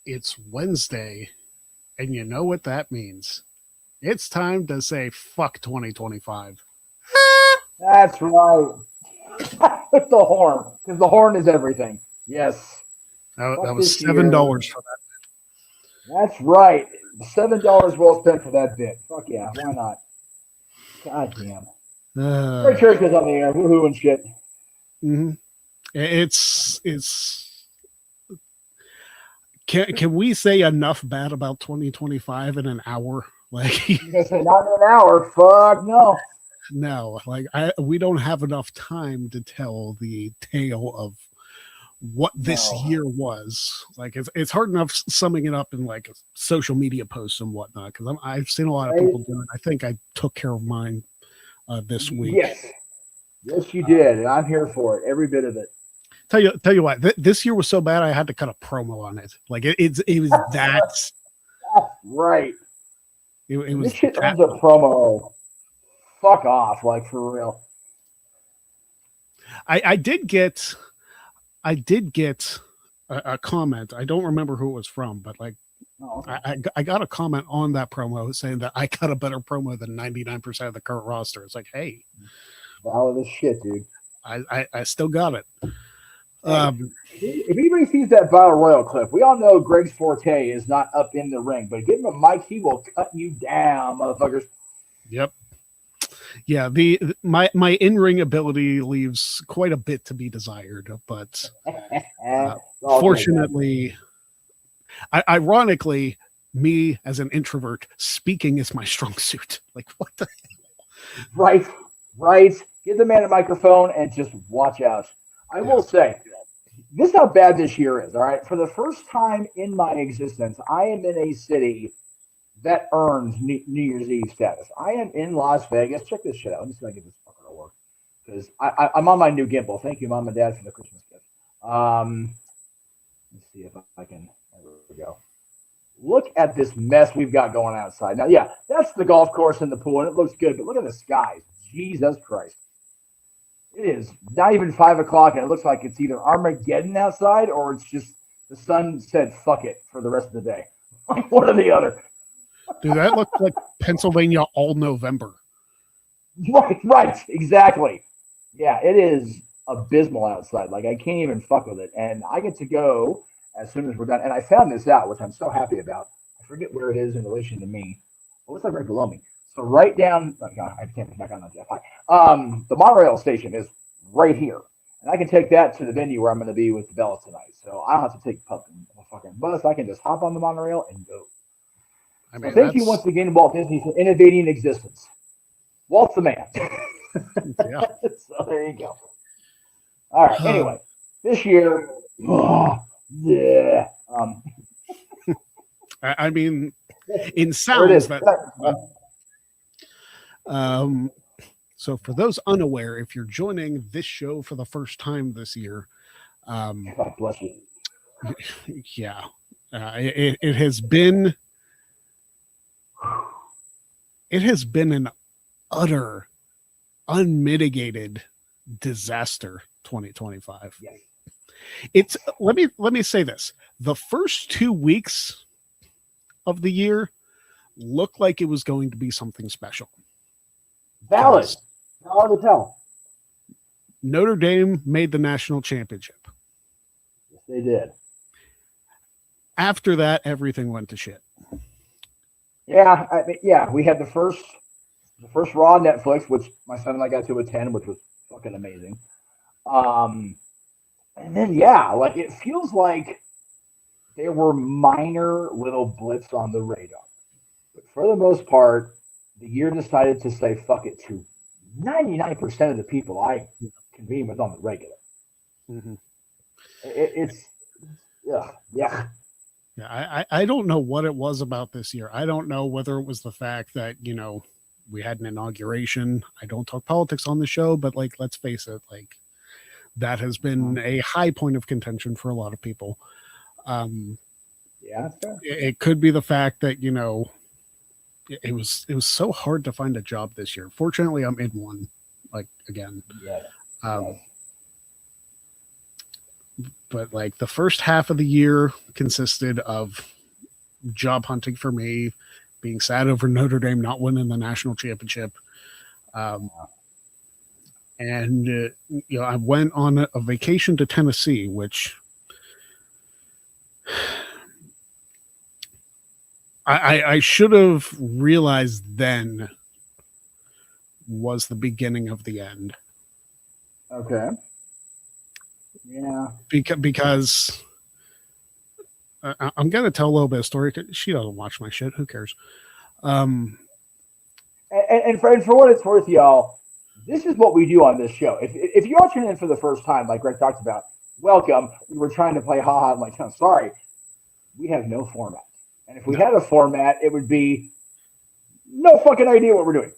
It's Wednesday, and you know what that means. It's time to say fuck 2025. That's right. With the horn, because the horn is everything. Yes. That Fuck was this $7 year. for that. That's right. $7 well spent for that bit. Fuck yeah, why not? God damn. Great church is on the air. Woohoo and shit. Mhm. It's can we say enough bad about 2025 in an hour? Like, You gonna say not in an hour? Fuck no. no, like we don't have enough time to tell the tale of what this No. year was. Like, it's hard enough summing it up in like social media posts and whatnot, because I've seen a lot of Right? people do it. I think I took care of mine this week. Yes. Yes, you did. And I'm here for it. Every bit of it. Tell you what, this year was so bad I had to cut a promo on it. Like it was that. Right. It This was shit that. earns a promo. Fuck off, like for real. I did get a comment. I don't remember who it was from, but like Oh, okay. I got a comment on that promo saying that I got a better promo than 99% of the current roster. It's like, hey, Valid as shit, dude. I still got it. If anybody sees that Battle Royal clip, we all know Greg's forte is not up in the ring, but give him a mic, he will cut you down, motherfuckers. Yep. Yeah, my in-ring ability leaves quite a bit to be desired, but fortunately, ironically, me as an introvert, speaking is my strong suit. Like, what the hell? Right. Give the man a microphone and just watch out. I will say, this is how bad this year is, all right? For the first time in my existence, I am in a city that earns New Year's Eve status. I am in Las Vegas. Check this shit out. Let me see if I can get this fucker to work. Because I'm on my new gimbal. Thank you, Mom and Dad, for the Christmas gift. Let's see if I can. There we go. Look at this mess we've got going outside. Now, yeah, that's the golf course and the pool, and it looks good, but look at the skies. Jesus Christ. It is not even 5 o'clock, and it looks like it's either Armageddon outside or it's just the sun said fuck it for the rest of the day. One or the other. Dude, that looks like Pennsylvania all November. Right, exactly. Yeah, it is abysmal outside. Like, I can't even fuck with it. And I get to go as soon as we're done. And I found this out, which I'm so happy about. I forget where it is in relation to me. Oh, it's like right below me. So right down, oh God, I can't back on that Jeff. The monorail station is right here. And I can take that to the venue where I'm going to be with Bella tonight. So I don't have to take a fucking bus. I can just hop on the monorail and go. I mean, so thank you once again, Walt Disney, for innovating existence. Walt's the man. Yeah. So there you go. All right. Anyway, this year, yeah. I mean, in sounds that. So for those unaware, if you're joining this show for the first time this year, God bless you. Yeah, it has been. It has been an utter, unmitigated disaster. 2025. Yes. It's let me say this: the first 2 weeks of the year looked like it was going to be something special. Valid. Valid to tell. Notre Dame made the national championship. Yes, they did. After that, everything went to shit. Yeah, we had the first Raw on Netflix, which my son and I got to attend, which was fucking amazing. And then like it feels like there were minor little blips on the radar, but for the most part, the year decided to say fuck it to 99% of the people I convene with on the regular. Mm-hmm. Yeah. I don't know what it was about this year. I don't know whether it was the fact that, we had an inauguration. I don't talk politics on the show, but like, let's face it, like that has been a high point of contention for a lot of people. It could be the fact that, it was so hard to find a job this year. Fortunately, I'm in one, like, again. but like the first half of the year consisted of job hunting for me, being sad over Notre Dame not winning the national championship. And I went on a vacation to Tennessee, which I should have realized then was the beginning of the end. Okay. Yeah. Because I'm going to tell a little bit of story. She doesn't watch my shit. Who cares? And for what it's worth, y'all, this is what we do on this show. If you're tuning in for the first time, like Greg talked about, welcome. We were trying to play haha. I'm like, I'm sorry. We have no format. And if we had a format, it would be no fucking idea what we're doing.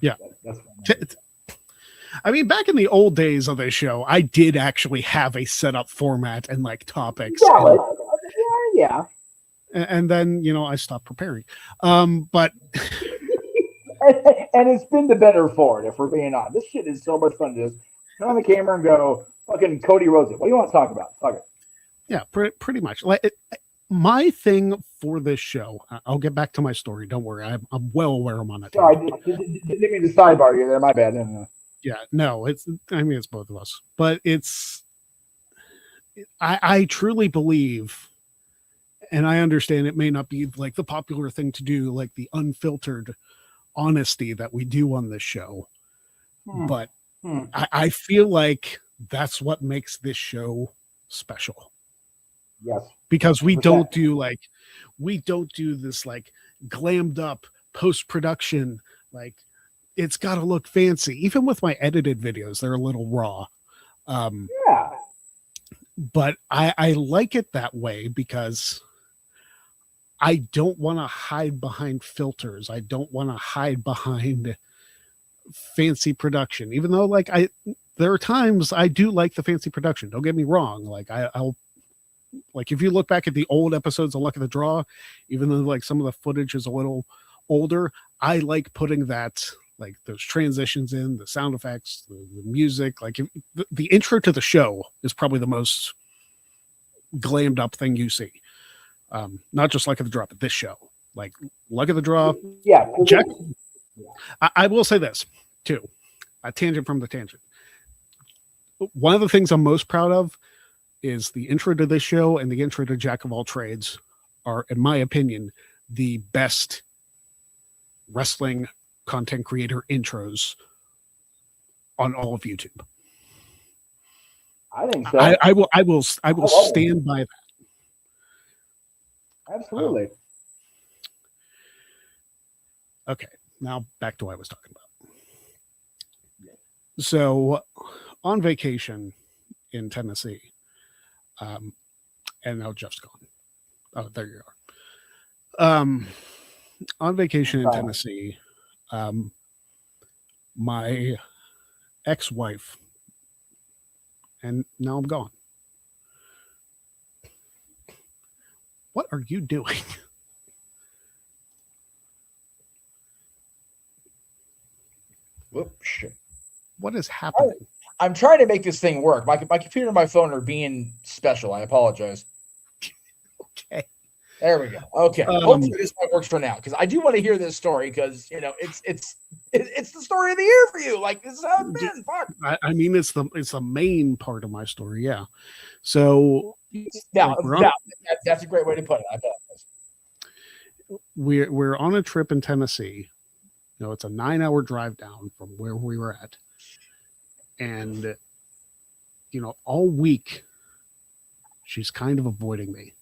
That's I mean, back in the old days of this show, I did actually have a set up format and like topics. Yeah. And then, I stopped preparing. But and it's been the better for it, if we're being honest. This shit is so much fun to just turn on the camera and go, fucking Cody Rhodes it. What do you want to talk about? Fuck it. Yeah, pretty much. Like my thing for this show, I'll get back to my story. Don't worry. I'm well aware I'm on it. Sorry, didn't mean to sidebar you there. My bad. Yeah, no, it's both of us. But I truly believe, and I understand it may not be like the popular thing to do, like the unfiltered honesty that we do on this show. But I feel like that's what makes this show special. Yes. Because we don't do this like glammed up post-production, like it's got to look fancy. Even with my edited videos, they're a little raw. Yeah. But I like it that way because I don't want to hide behind filters. I don't want to hide behind fancy production, even though there are times I do like the fancy production. Don't get me wrong. Like I'll like, if you look back at the old episodes of Luck of the Draw, even though like some of the footage is a little older, I like putting that, like those transitions in, the sound effects, the music. Like the intro to the show is probably the most glammed up thing you see. Not just Luck of the Draw, but this show. Like Luck of the Draw. Yeah. Jack. I will say this too. A tangent from the tangent. One of the things I'm most proud of is the intro to this show and the intro to Jack of All Trades are, in my opinion, the best wrestling content creator intros on all of YouTube. I think so. I will stand by that. Absolutely. Okay, now back to what I was talking about. So, on vacation in Tennessee, and now Jeff's gone. Oh, there you are. On vacation in Tennessee, my ex-wife, and now I'm gone. What are you doing? Whoops. What is happening? I'm trying to make this thing work. My computer and my phone are being special. I apologize. Okay. There we go. Okay. Hopefully this might work for now, because I do want to hear this story, because it's the story of the year for you. Like, this is how it's been. Fuck. I mean, it's the main part of my story. Yeah. So that's a great way to put it. I bet. We're on a trip in Tennessee. It's a 9-hour drive down from where we were at. And, all week, she's kind of avoiding me.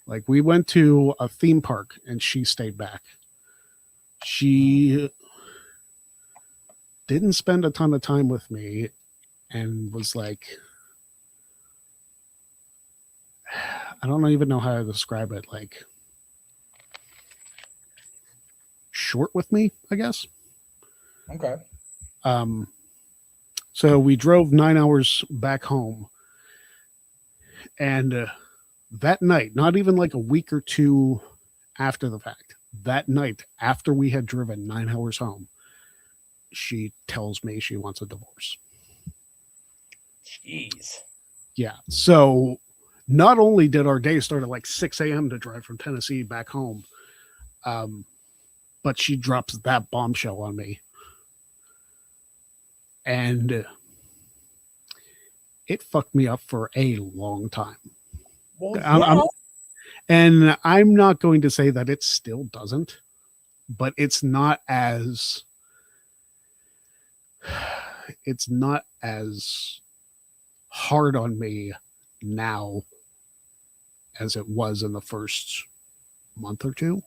Like, we went to a theme park and she stayed back. She didn't spend a ton of time with me and was like, I don't even know how to describe it. Like, short with me, I guess. Okay. So we drove 9 hours back home, and that night, not even like a week or two after the fact, that night after we had driven 9 hours home, she tells me she wants a divorce. Jeez. Yeah. So not only did our day start at like 6 a.m. to drive from Tennessee back home, but she drops that bombshell on me. And it fucked me up for a long time. Well, and I'm not going to say that it still doesn't, but it's not as hard on me now as it was in the first month or two.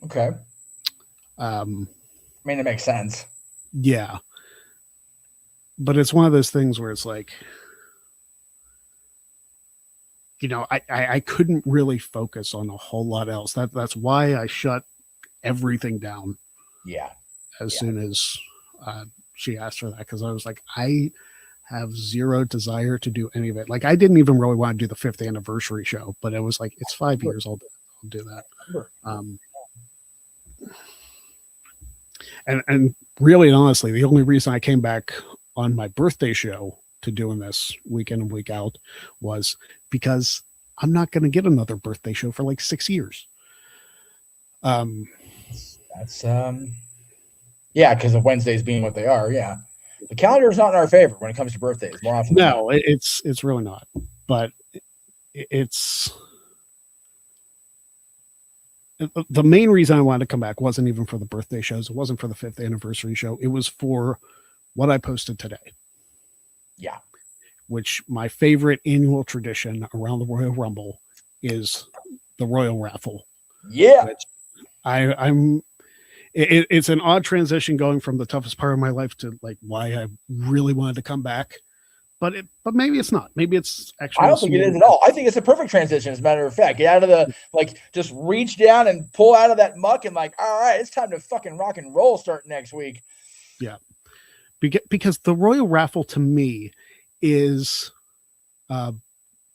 Okay. I mean, it makes sense. Yeah. But it's one of those things where it's like, I couldn't really focus on a whole lot else. That's why I shut everything down. Yeah. As soon as she asked for that, because I was like, I have zero desire to do any of it. Like, I didn't even really want to do the 5th anniversary show, but it was like, it's 5 years. I'll do that. And really and honestly, the only reason I came back on my birthday show to doing this week in and week out was because I'm not going to get another birthday show for like 6 years. That's yeah, because of Wednesdays being what they are. Yeah, the calendar is not in our favor when it comes to birthdays. More often, no, it's really not. But it's the main reason I wanted to come back wasn't even for the birthday shows. It wasn't for the 5th anniversary show. It was for what I posted today. Yeah. Which my favorite annual tradition around the Royal Rumble is the Royal Raffle. Yeah. It's an odd transition going from the toughest part of my life to like why I really wanted to come back. But maybe it's not. Maybe it's actually. I don't think it is at all. I think it's a perfect transition. As a matter of fact, get out of the just reach down and pull out of that muck and all right, it's time to fucking rock and roll. Start next week. Yeah, because the Royal Raffle to me is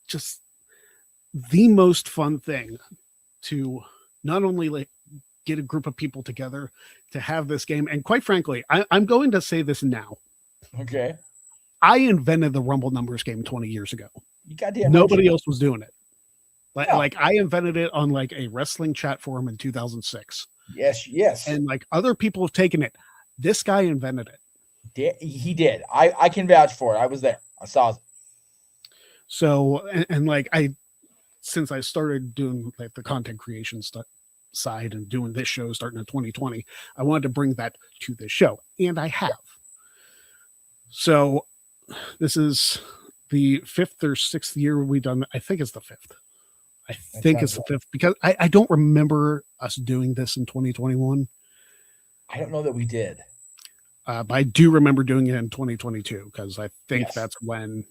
just the most fun thing to not only like get a group of people together to have this game, and quite frankly, I'm going to say this now. Okay. I invented the Rumble numbers game 20 years ago. You goddamn Nobody else was doing it. Yeah. Like I invented it on like a wrestling chat forum in 2006. Yes. And like other people have taken it. This guy invented it. He did. I can vouch for it. I was there. I saw it. So, and like since I started doing like the content creation side and doing this show starting in 2020, I wanted to bring that to this show. And I have. So this is the 5th or 6th year we've done. I think it's the 5th. I think it's the 5th because I don't remember us doing this in 2021. I don't know that we did. But I do remember doing it in 2022 because I think that's when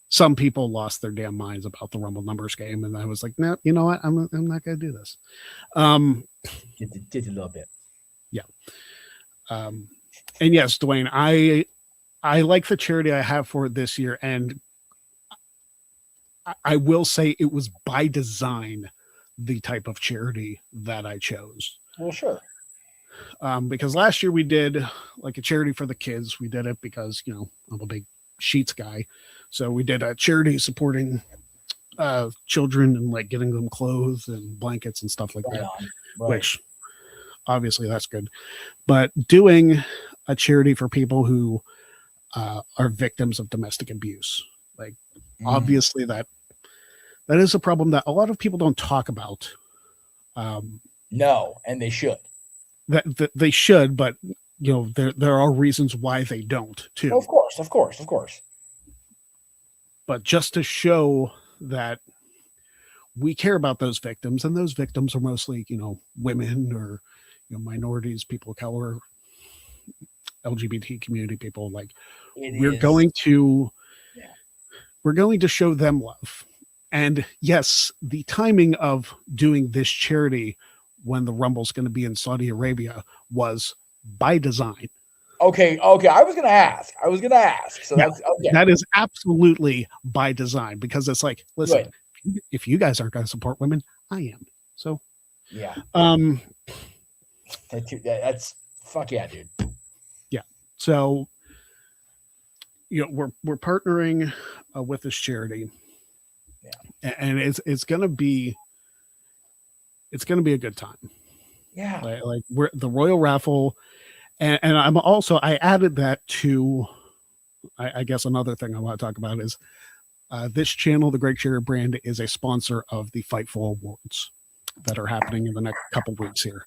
some people lost their damn minds about the Rumble numbers game. And I was like, no, you know what? I'm not going to do this. Did a little bit. Yeah. And yes, Dwayne, I like the charity I have for it this year. And I will say it was by design the type of charity that I chose. Well, sure. Because last year we did like a charity for the kids. We did it because, I'm a big sheets guy. So we did a charity supporting children and like getting them clothes and blankets and stuff like that, right. Which obviously that's good. But doing a charity for people who are victims of domestic abuse, like obviously that is a problem that a lot of people don't talk about. No, and they should. That they should, but there are reasons why they don't too. Of course. But just to show that we care about those victims, and those victims are mostly, women or minorities, people of color, LGBT community people. Like we're going to show them love. And yes, the timing of doing this charity when the Rumble's going to be in Saudi Arabia was by design. Okay. I was going to ask. So that's okay. That is absolutely by design because it's like, listen, if you guys aren't going to support women, I am. So yeah. That's fuck yeah, dude. Yeah. So we're partnering with this charity, and it's gonna be a good time. Yeah. Like we're the Royal Raffle, and I added that to, I guess another thing I want to talk about is this channel, the Greg Sherry brand, is a sponsor of the Fightful Awards that are happening in the next couple weeks here.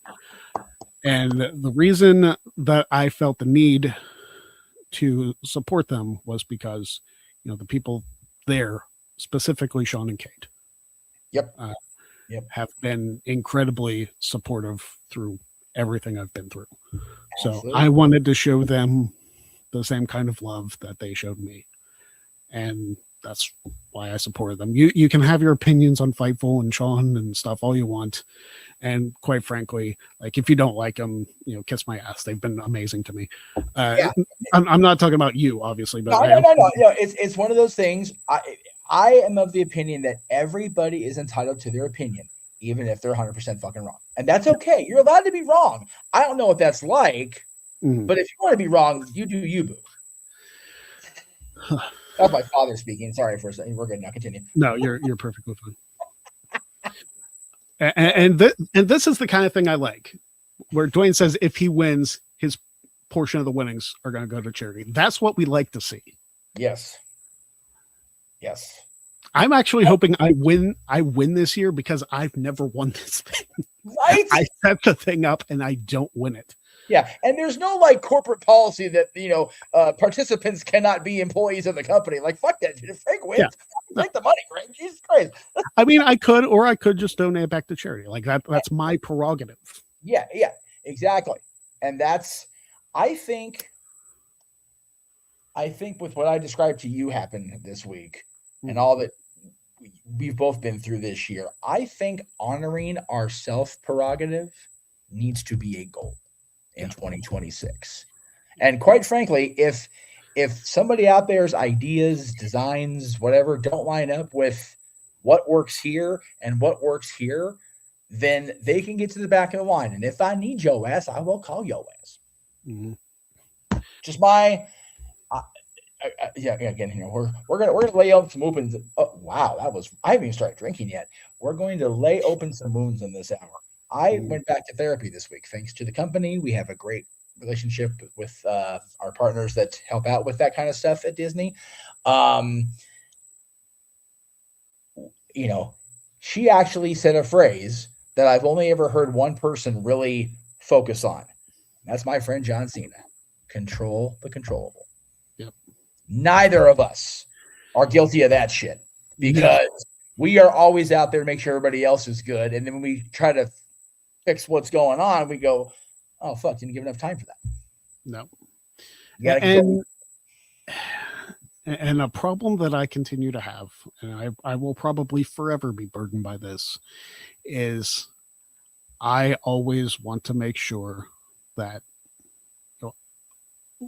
And the reason that I felt the need to support them was because, the people there, specifically Sean and Kate, Yep. have been incredibly supportive through everything I've been through. Absolutely. So I wanted to show them the same kind of love that they showed me. And that's why I supported them. You can have your opinions on Fightful and Sean and stuff all you want. And quite frankly, like if you don't like them, kiss my ass. They've been amazing to me. I'm not talking about you, obviously, but no. It's one of those things. I am of the opinion that everybody is entitled to their opinion, even if they're 100% fucking wrong, and that's okay. You're allowed to be wrong. I don't know what that's like, but if you want to be wrong, you do you, boo. That's my father speaking. Sorry for a second. We're good now. Continue. No, you're perfectly fine. And this is the kind of thing I like, where Dwayne says if he wins, his portion of the winnings are going to go to charity. That's what we like to see. Yes. I'm actually hoping I win this year because I've never won this thing. Right? I set the thing up and I don't win it. Yeah, and there's no like corporate policy that participants cannot be employees of the company. Like fuck that, dude. If Frank wins, take the money, Frank. Jesus Christ. I mean, I could just donate it back to charity. Like that's my prerogative. Yeah, exactly. And that's, I think with what I described to you happened this week and all that we've both been through this year, I think honoring our self prerogative needs to be a goal in 2026. And quite frankly, if somebody out there's ideas, designs, whatever, don't line up with what works here and what works here, then they can get to the back of the line. And if I need your ass, I will call your ass. Mm-hmm. Just my, again, we're gonna lay out some opens. Oh, wow, I haven't even started drinking yet. We're going to lay open some wounds in this hour. I went back to therapy this week, thanks to the company. We have a great relationship with our partners that help out with that kind of stuff at Disney. She actually said a phrase that I've only ever heard one person really focus on. That's my friend John Cena. Control the controllable. Yep. Neither of us are guilty of that shit because we are always out there to make sure everybody else is good. And then when we try to fix what's going on, we go, oh fuck, didn't give enough time for that. No. And a problem that I continue to have, and I will probably forever be burdened by this, is I always want to make sure that,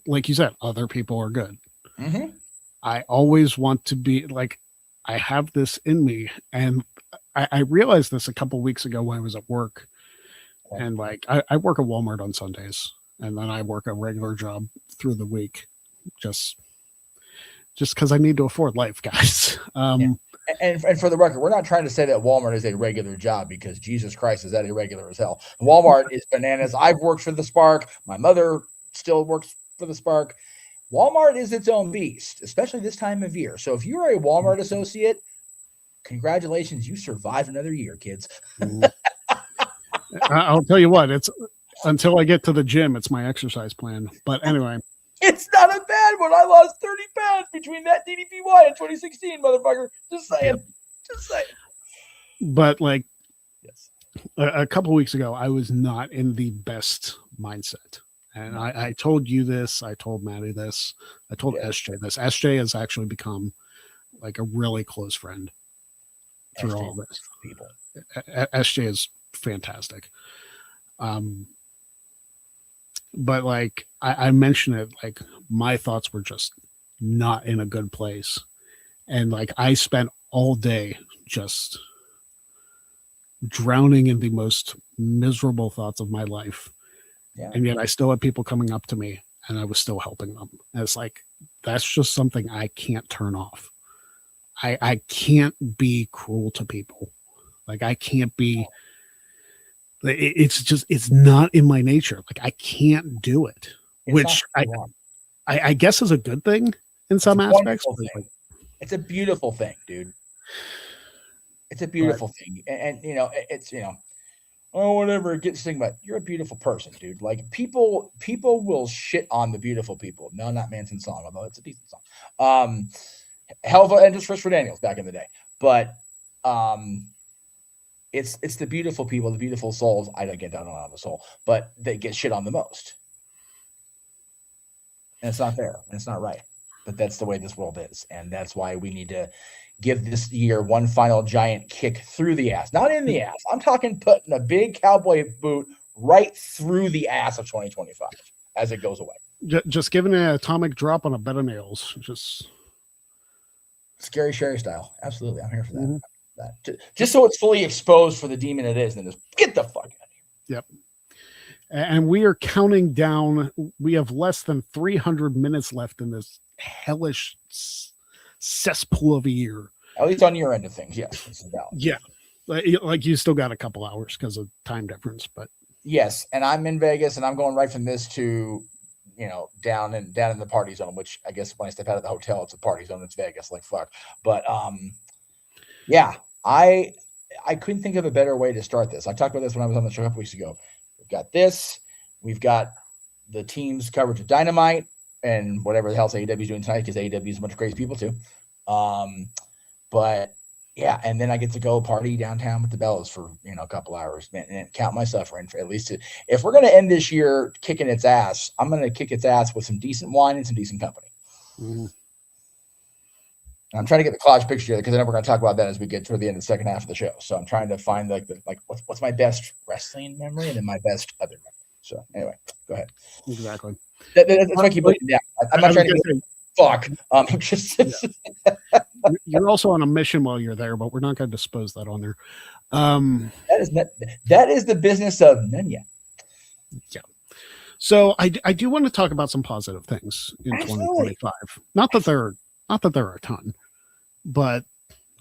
like you said, other people are good. Mm-hmm. I always want to be like, I have this in me. And I realized this a couple of weeks ago when I was at work. And like, I work at Walmart on Sundays, and then I work a regular job through the week, just because I need to afford life, guys. And for the record, we're not trying to say that Walmart is a regular job, because Jesus Christ, is that irregular as hell. Walmart is bananas. I've worked for the Spark. My mother still works for the Spark. Walmart is its own beast, especially this time of year. So if you're a Walmart associate, congratulations, you survived another year, kids. I'll tell you what, it's until I get to the gym, it's my exercise plan. But anyway, it's not a bad one. I lost 30 pounds between that DDPY in 2016, motherfucker. Just saying. But like, a couple of weeks ago, I was not in the best mindset. And I told you this, I told Maddie this, I told SJ this. SJ has actually become like a really close friend through all this. People. SJ is fantastic. But like I mentioned it, like my thoughts were just not in a good place. And like I spent all day just drowning in the most miserable thoughts of my life. Yeah. And yet I still had people coming up to me and I was still helping them. And it's like, that's just something I can't turn off. I can't be cruel to people. Like I can't be. It's not in my nature. Like I can't do it, It's which not wrong. I guess is a good thing in some It's a aspects. wonderful thing. It's a beautiful thing, dude. It's a beautiful thing, and you know, it's oh whatever. Get this thing, but you're a beautiful person, dude. Like people will shit on the beautiful people. No, not Manson's song, although it's a decent song. Hell of a, and just Christopher Daniels back in the day, but it's the beautiful people, the beautiful souls. I don't get down on the soul, but they get shit on the most, and it's not fair and it's not right. But that's the way this world is, and that's why we need to give this year one final giant kick through the ass, not in the ass. I'm talking putting a big cowboy boot right through the ass of 2025 as it goes away. Just giving an atomic drop on a bed of nails. Just Scary Sherry style. Absolutely. I'm here for that. Mm-hmm. Just so it's fully exposed for the demon it is, and then just get the fuck out of here. Yep. And we are counting down. We have less than 300 minutes left in this hellish cesspool of a year. At least on your end of things, yes. Yeah. Like you still got a couple hours because of time difference, but yes. And I'm in Vegas, and I'm going right from this to down in the party zone, which I guess when I step out of the hotel, it's a party zone. It's Vegas, like fuck. But yeah, I couldn't think of a better way to start this. I talked about this when I was on the show a couple weeks ago. We've got this. We've got the team's coverage of Dynamite and whatever the hell AEW is doing tonight, because AEW is a bunch of crazy people too. But yeah, and then I get to go party downtown with the Bellas for a couple hours, and count my suffering for at least if we're going to end this year kicking its ass, I'm going to kick its ass with some decent wine and some decent company. Mm-hmm. I'm trying to get the collage picture together because I know we're going to talk about that as we get toward the end of the second half of the show. So I'm trying to find what's my best wrestling memory and then my best other memory. So anyway, go ahead. Exactly. That's what I keep looking down. I'm not trying to fuck. You're also on a mission while you're there, but we're not going to dispose that on there. That is the business of Nanya. Yeah. So I do want to talk about some positive things in 2025. Not that there are a ton, but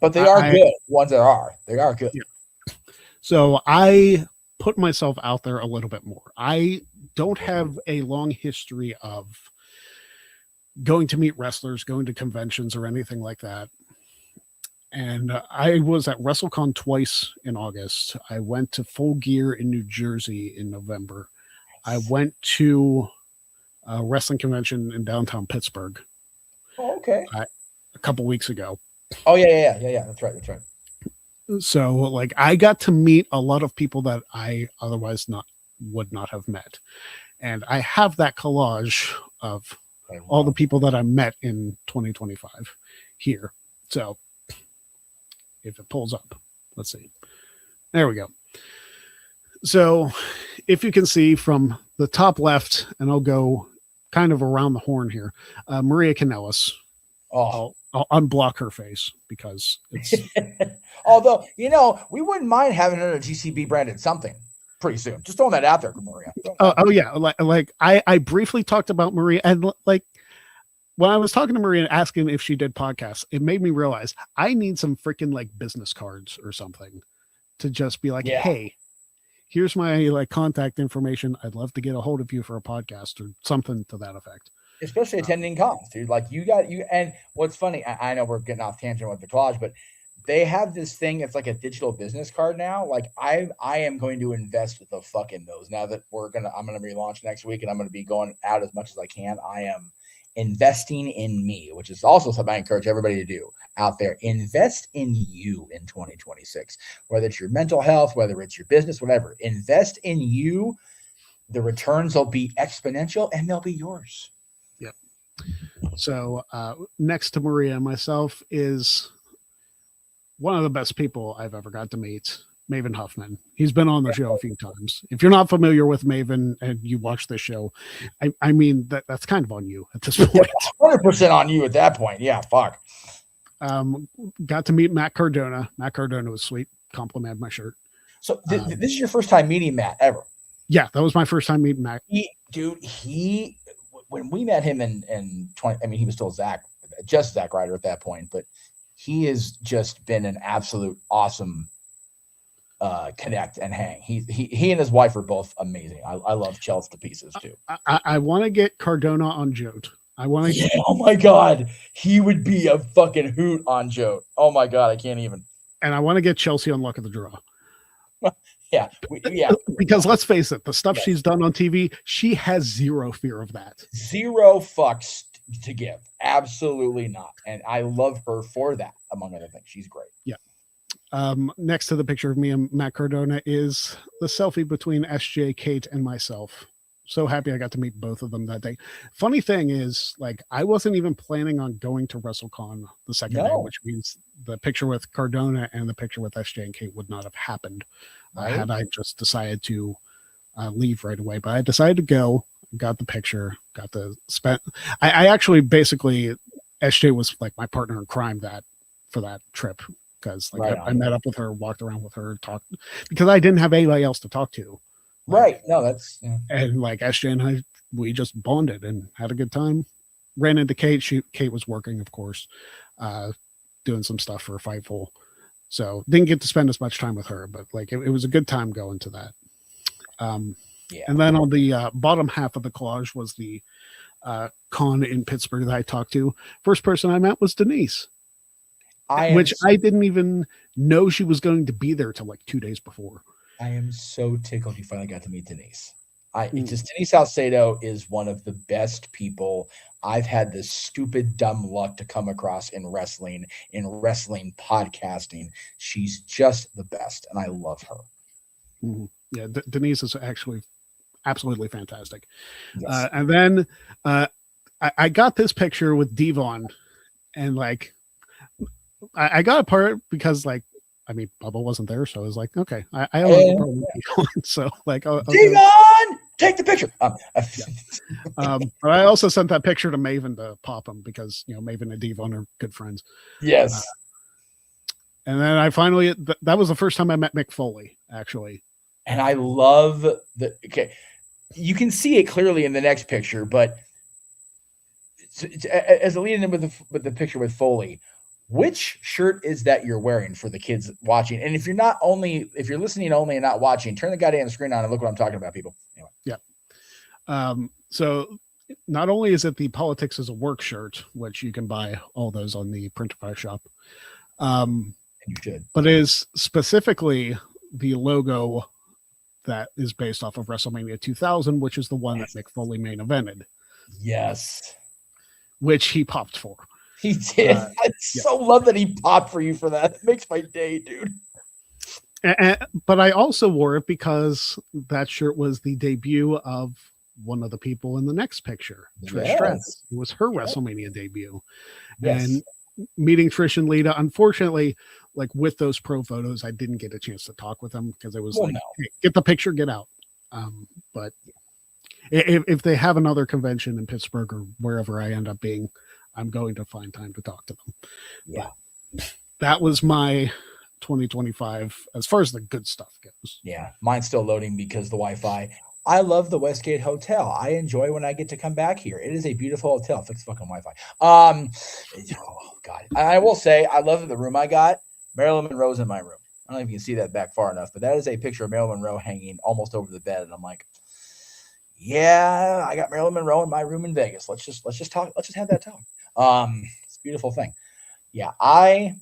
they are good. Ones that are, they are good. Yeah. So I put myself out there a little bit more. I don't have a long history of going to meet wrestlers, going to conventions or anything like that. And I was at WrestleCon twice in August. I went to Full Gear in New Jersey in November. I went to a wrestling convention in downtown Pittsburgh. Oh, okay. A couple weeks ago. Oh yeah. That's right. So like I got to meet a lot of people that I otherwise would not have met. And I have that collage of all the people that I met in 2025 here. So if it pulls up, let's see. There we go. So if you can see from the top left, and I'll go kind of around the horn here, Maria Kanellis. Oh. I'll unblock her face because it's. Although, we wouldn't mind having her a GCB branded something pretty soon. Just throwing that out there, Maria. Oh yeah. Like I briefly talked about Maria, and like when I was talking to Maria and asking if she did podcasts, it made me realize I need some freaking like business cards or something to just be like, hey, here's my contact information. I'd love to get a hold of you for a podcast or something to that effect. Especially attending cons, dude. Like and what's funny, I know we're getting off tangent with the collage, but they have this thing. It's like a digital business card now. Like I am going to invest the fuck in those now that I'm going to relaunch next week, and I'm going to be going out as much as I can. I am investing in me, which is also something I encourage everybody to do out there. Invest in you in 2026, whether it's your mental health, whether it's your business, whatever. Invest in you. The returns will be exponential, and they'll be yours. Yep. So next to Maria and myself is one of the best people I've ever got to meet, Maven Huffman. He's been on the show a few times. If you're not familiar with Maven and you watch this show, I mean that's kind of on you at this point. 100% on you at that point. Yeah, fuck. Got to meet Matt Cardona. Matt Cardona was sweet. Complimented my shirt. So this is your first time meeting Matt ever? Yeah, that was my first time meeting Matt. He when we met him in 20, I mean, he was still just Zach Ryder at that point, but he has just been an absolute awesome connect and hang. He and his wife are both amazing. I love Chelsea to pieces too. I want to get Cardona on Jote. I want to. Oh my god, he would be a fucking hoot on Jote. Oh my god, I can't even. And I want to get Chelsea on Luck of the Draw. Yeah. Because let's face it, the stuff she's done on TV, she has zero fear of that. Zero fucks to give. Absolutely not. And I love her for that, among other things. She's great. Yeah. Next to the picture of me and Matt Cardona is the selfie between SJ, Kate, and myself. So happy I got to meet both of them that day. Funny thing is, like, I wasn't even planning on going to WrestleCon the second day, which means the picture with Cardona and the picture with SJ and Kate would not have happened had I just decided to leave right away. But I decided to go, got the picture, got to spend. I actually basically, SJ was like my partner in crime for that trip. Because like I met up with her, walked around with her, talked, because I didn't have anybody else to talk to. Right. No, that's and like SJ and I, we just bonded and had a good time. Ran into Kate. Kate was working, of course, doing some stuff for Fightful. So didn't get to spend as much time with her, but like it was a good time going to that. And then on the bottom half of the collage was the con in Pittsburgh that I talked to. First person I met was Denise. I didn't even know she was going to be there till like 2 days before. I am so tickled you finally got to meet Denise. Denise Salcedo is one of the best people I've had the stupid, dumb luck to come across in wrestling podcasting. She's just the best, and I love her. Mm-hmm. Yeah, Denise is actually absolutely fantastic. Yes. And then I got this picture with Devon, and like, I got a part because like, I mean, Bubba wasn't there, so I was like, okay, I don't have a problem with Devon. So like, Devon, take the picture. But I also sent that picture to Maven to pop him because Maven and Devon are good friends. Yes. And then I finally, that was the first time I met Mick Foley, actually. And I love you can see it clearly in the next picture, but as a lead in with the picture with Foley, which shirt is that you're wearing for the kids watching? And if you're listening only and not watching, turn the goddamn screen on and look what I'm talking about, people. Anyway. Yeah. So not only is it the Politics is a Work shirt, which you can buy all those on the Printify shop. You should. But it is specifically the logo that is based off of WrestleMania 2000, which is the one that Mick Foley main evented. Yes. Which he popped for. He did. I so love that he popped for you for that. It makes my day, dude. But I also wore it because that shirt was the debut of one of the people in the next picture, Trish Stratus. It was her WrestleMania debut. Yes. And meeting Trish and Lita, unfortunately, like with those pro photos, I didn't get a chance to talk with them because it was hey, get the picture, get out. But if they have another convention in Pittsburgh or wherever I end up being, I'm going to find time to talk to them. Yeah. But that was my 2025 as far as the good stuff goes. Yeah. Mine's still loading because the Wi-Fi. I love the Westgate Hotel. I enjoy when I get to come back here. It is a beautiful hotel. Fix fucking Wi-Fi. Oh God. I will say I love the room I got. Marilyn Monroe's in my room. I don't know if you can see that back far enough, but that is a picture of Marilyn Monroe hanging almost over the bed. And I'm like, yeah, I got Marilyn Monroe in my room in Vegas. Let's just talk. Let's just have that talk. It's a beautiful thing. Yeah, I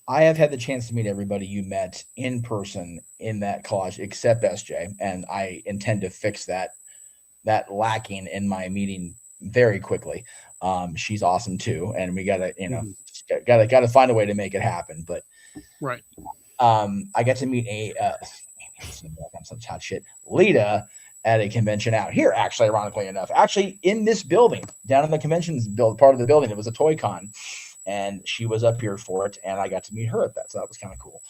have had the chance to meet everybody you met in person in that collage except SJ, and I intend to fix that lacking in my meeting very quickly. She's awesome too, and we gotta gotta find a way to make it happen. But right, I got to meet I'm such hot shit, Lita, at a convention out here, actually, ironically enough, in this building, down in the conventions part of the building. It was a Toy Con, and she was up here for it, and I got to meet her at that, so that was kind of cool.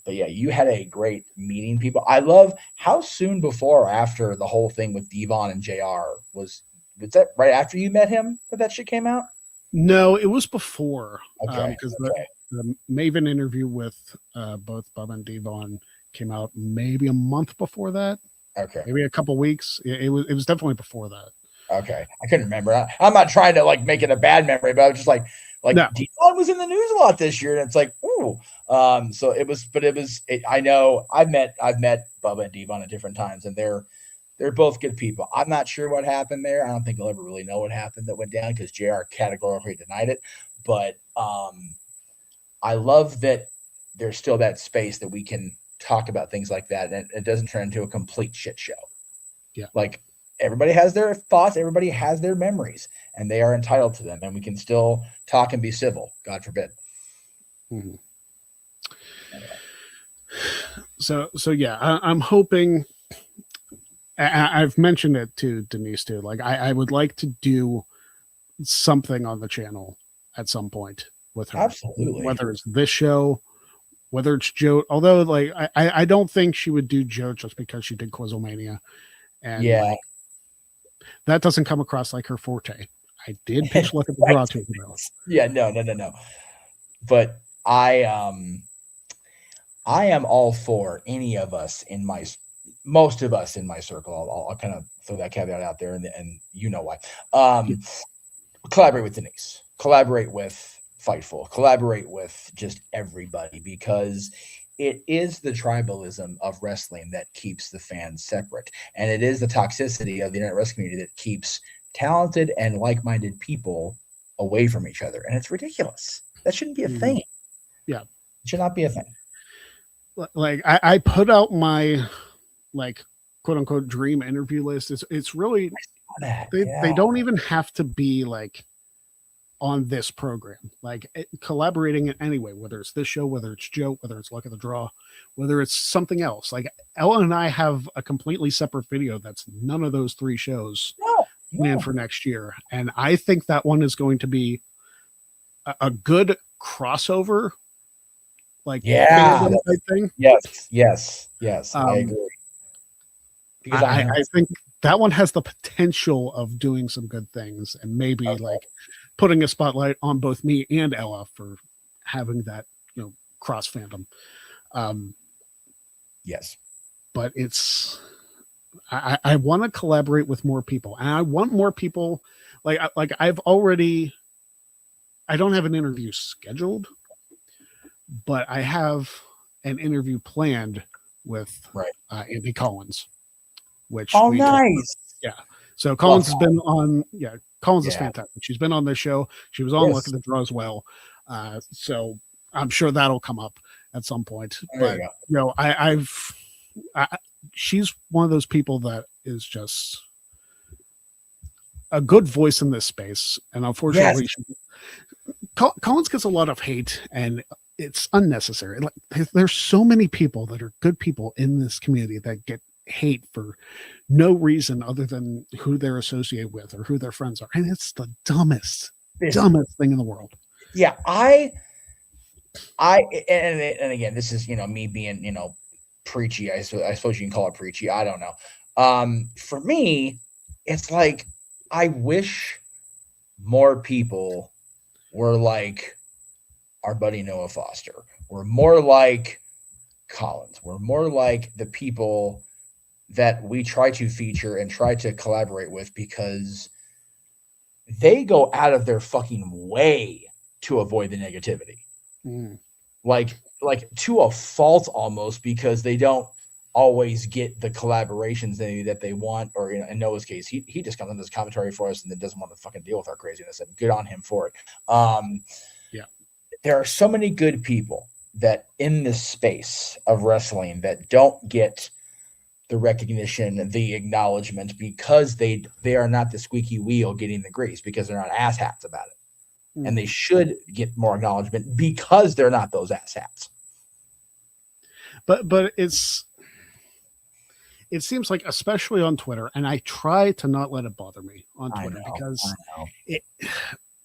But yeah, you had a great meeting people. I love how soon before or after the whole thing with Devon and JR was that right after you met him that shit came out? No, it was before. Okay. Because the Maven interview with both Bubba and Devon came out maybe a month before that. Okay. Maybe a couple weeks. It was definitely before that. Okay, I couldn't remember. I'm not trying to like make it a bad memory, but I was just like No. Devon was in the news a lot this year, and it's like, ooh. So it was, but it was. I know I've met Bubba and Devon at different times, and they're both good people. I'm not sure what happened there. I don't think I'll ever really know what happened that went down because JR categorically denied it. But I love that there's still that space that we can talk about things like that, and it doesn't turn into a complete shit show. Yeah, like everybody has their thoughts, everybody has their memories, and they are entitled to them, and we can still talk and be civil. God forbid. Mm-hmm. So yeah, I'm hoping. I've mentioned it to Denise too. Like I would like to do something on the channel at some point with her. Absolutely. Whether it's this show, whether it's Joe. Although like I don't think she would do Joe just because she did Quizlemania. And yeah, like, that doesn't come across like her forte. I did pitch Look at the Draw to her. Yeah, no. But I am all for any of us in my most of us in my circle. I'll kind of throw that caveat out there, and you know why. Collaborate with Denise, collaborate with Fightful, collaborate with just everybody, because it is the tribalism of wrestling that keeps the fans separate, and it is the toxicity of the internet wrestling community that keeps talented and like-minded people away from each other, and it's ridiculous. That shouldn't be a thing. Yeah, it should not be a thing. Like I put out my like quote unquote dream interview list. It's really they don't even have to be like on this program, like collaborating in any way, whether it's this show, whether it's Joe, whether it's Luck of the Draw, whether it's something else. Like Ella and I have a completely separate video that's none of those three shows planned for next year, and I think that one is going to be a good crossover. Like thing. Yes. I agree. I think that one has the potential of doing some good things, and maybe like putting a spotlight on both me and Ella for having that, cross fandom. Yes, but it's I want to collaborate with more people, and I want more people. Like I've already, I don't have an interview scheduled, but I have an interview planned with Andy Collins. Which nice. Yeah. So Collins has been on. Yeah, Collins is fantastic. She's been on this show. She was on Look at the Draw as well. So I'm sure that'll come up at some point. There but she's one of those people that is just a good voice in this space, and unfortunately, Collins gets a lot of hate, and it's unnecessary. Like there's so many people that are good people in this community that get hate for no reason other than who they're associated with or who their friends are, and it's the dumbest thing in the world. Yeah, and again, this is me being preachy. I suppose you can call it preachy. I don't know. For me, it's like I wish more people were like our buddy Noah Foster. We're more like Collins. We're more like the people that we try to feature and try to collaborate with, because they go out of their fucking way to avoid the negativity. Like to a fault almost, because they don't always get the collaborations that they want, or in Noah's case, he just comes on this commentary for us and then doesn't want to fucking deal with our craziness, and good on him for it. There are so many good people that in this space of wrestling that don't get the recognition, the acknowledgement, because they are not the squeaky wheel getting the grease, because they're not asshats about it. And they should get more acknowledgement because they're not those asshats. But it seems like, especially on Twitter, and I try to not let it bother me on Twitter because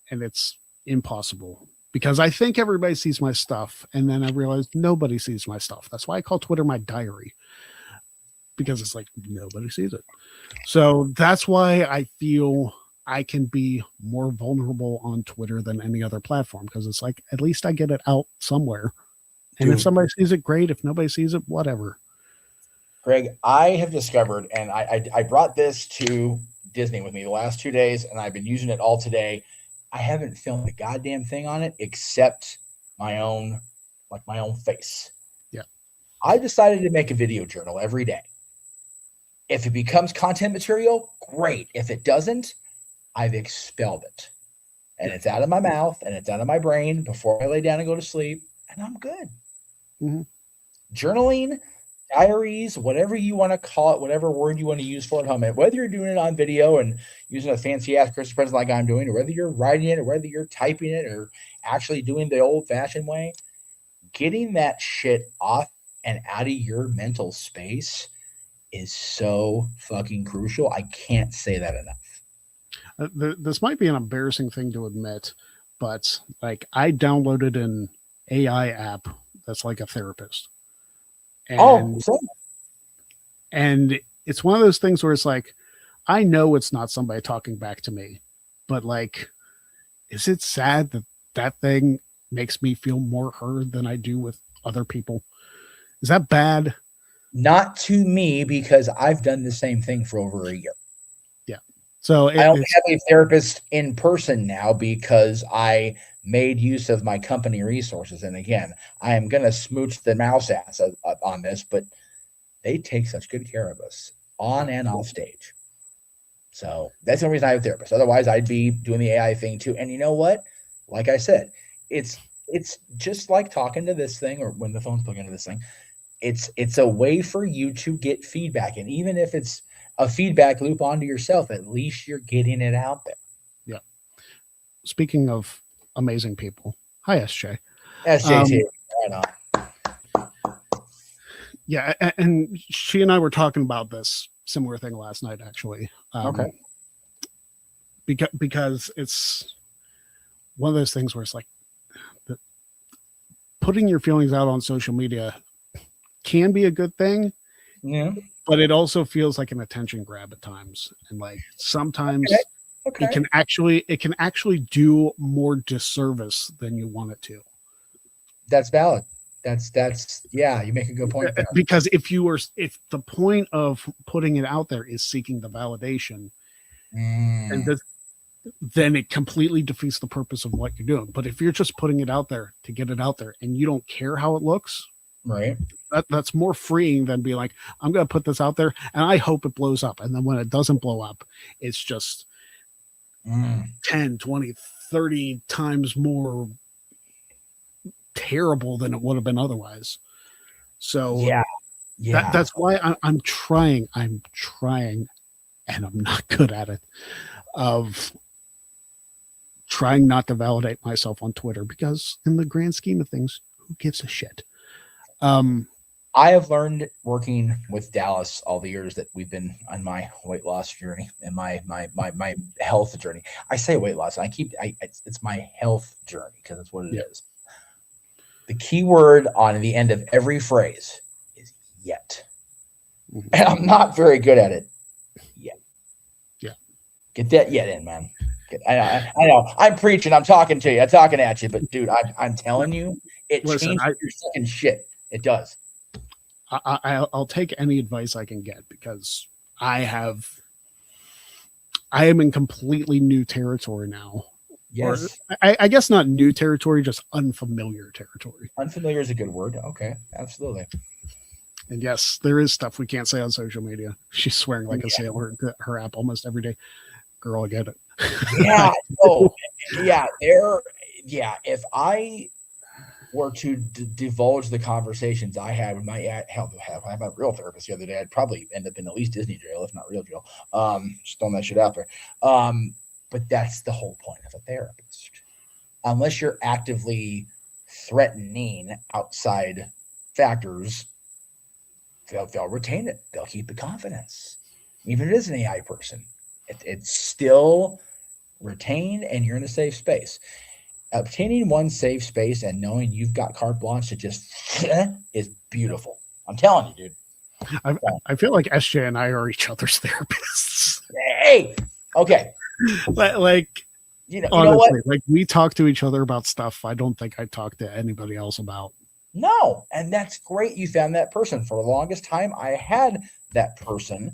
it's impossible, because I think everybody sees my stuff, and then I realize nobody sees my stuff. That's why I call Twitter my diary, because it's like nobody sees it. So that's why I feel I can be more vulnerable on Twitter than any other platform, because it's like, at least I get it out somewhere. And if somebody sees it, great. If nobody sees it, whatever. Greg, I have discovered, and I brought this to Disney with me the last 2 days, and I've been using it all today. I haven't filmed a goddamn thing on it except my own face. Yeah. I decided to make a video journal every day. If it becomes content material, great. If it doesn't, I've expelled it. And it's out of my mouth and it's out of my brain before I lay down and go to sleep, and I'm good. Mhm. Journaling, diaries, whatever you want to call it, whatever word you want to use for it, home. Whether you're doing it on video and using a fancy ass Christmas present like I'm doing, or whether you're writing it, or whether you're typing it, or actually doing the old fashioned way, getting that shit off and out of your mental space is so fucking crucial. I can't say that enough. This might be an embarrassing thing to admit, but like I downloaded an AI app that's like a therapist. And, and it's one of those things where it's like, I know it's not somebody talking back to me, but like, is it sad that that thing makes me feel more heard than I do with other people? Is that bad? Not to me, because I've done the same thing for over a year. So I only have a therapist in person now because I made use of my company resources. And again, I am going to smooch the mouse ass on this, but they take such good care of us on and off stage. So that's the only reason I have a therapist. Otherwise, I'd be doing the AI thing too. And you know what? Like I said, it's just like talking to this thing, or when the phone's plugged into this thing. It's a way for you to get feedback. And even if it's a feedback loop onto yourself, at least you're getting it out there. Yeah. Speaking of amazing people, hi SJ. SJT, right on. Yeah, and she and I were talking about this similar thing last night, actually. Okay. Because it's one of those things where it's like putting your feelings out on social media can be a good thing. Yeah. But it also feels like an attention grab at times. And like sometimes Okay. it can actually do more disservice than you want it to. That's valid. That's yeah, you make a good point there. Because if the point of putting it out there is seeking the validation, and then it completely defeats the purpose of what you're doing. But if you're just putting it out there to get it out there and you don't care how it looks, right, that's more freeing than be like, I'm going to put this out there and I hope it blows up. And then when it doesn't blow up, it's just 10, 20, 30 times more terrible than it would have been otherwise. So yeah. That's why I'm trying, and I'm not good at it, of trying not to validate myself on Twitter, because in the grand scheme of things, who gives a shit? I have learned working with Dallas all the years that we've been on my weight loss journey and my health journey. I say weight loss, and it's my health journey because that's what it is. The key word on the end of every phrase is yet. Mm-hmm. And I'm not very good at it yet. Yeah. Get that yet in, man. I know. I'm preaching. I'm talking to you. I'm talking at you. But, dude, I'm telling you, it changes your fucking shit. It does. I'll take any advice I can get, because I am in completely new territory now. Yes. Or, I guess not new territory, just unfamiliar territory. Unfamiliar is a good word. Okay, absolutely. And yes, there is stuff we can't say on social media. She's swearing like a sailor to her app almost every day. Girl, I get it. Yeah. Oh, yeah. If I were to divulge the conversations I had with my I had a real therapist the other day, I'd probably end up in at least Disney jail, if not real jail. Just throwing that shit out there. But that's the whole point of a therapist. Unless you're actively threatening outside factors, they'll retain it. They'll keep the confidence. Even if it is an AI person, it's still retained, and you're in a safe space. Obtaining one safe space and knowing you've got carte blanche to just is beautiful. I'm telling you, dude. I feel like SJ and I are each other's therapists. Hey, okay. Like, you know honestly, what? Like, we talk to each other about stuff I don't think I talk to anybody else about. No, and that's great. You found that person. For the longest time, I had that person.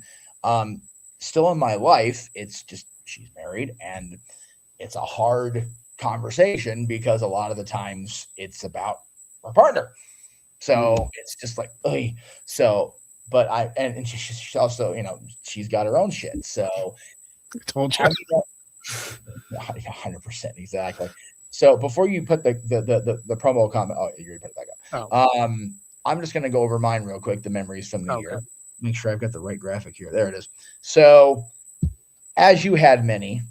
still in my life. It's just she's married, and it's a hard conversation because a lot of the times it's about her partner. So it's just like, ugh. So, but and she's also, she's got her own shit. So I told you. 100% exactly. So before you put the promo comment, you already put it back up. Oh. I'm just gonna go over mine real quick. The memories from the Okay. year. Make sure I've got the right graphic here. There it is. So, as you had many,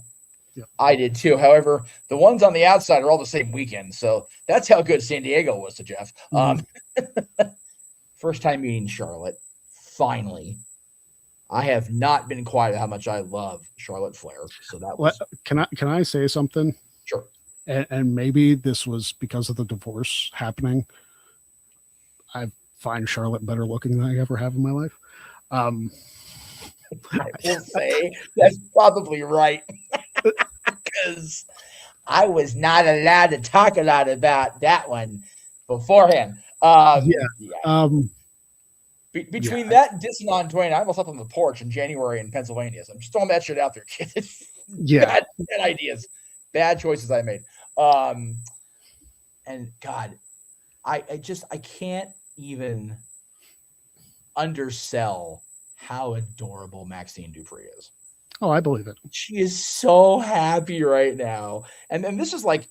Yep. I did too. However, the ones on the outside are all the same weekend. So that's how good San Diego was to Jeff. First time meeting Charlotte. Finally, I have not been quiet how much I love Charlotte Flair. So that was Can I say something? sure. And maybe this was because of the divorce happening. I find Charlotte better looking than I ever have in my life. I will say that's probably right. Because I was not allowed to talk a lot about that one beforehand. Between that and dissing on Dwayne, I almost slept on the porch in January in Pennsylvania. So I'm just throwing that shit out there, kids. Yeah. Bad ideas, bad choices I made. And God, I can't even undersell how adorable Maxine Dupree is. Oh, I believe it. She is so happy right now. And then this is like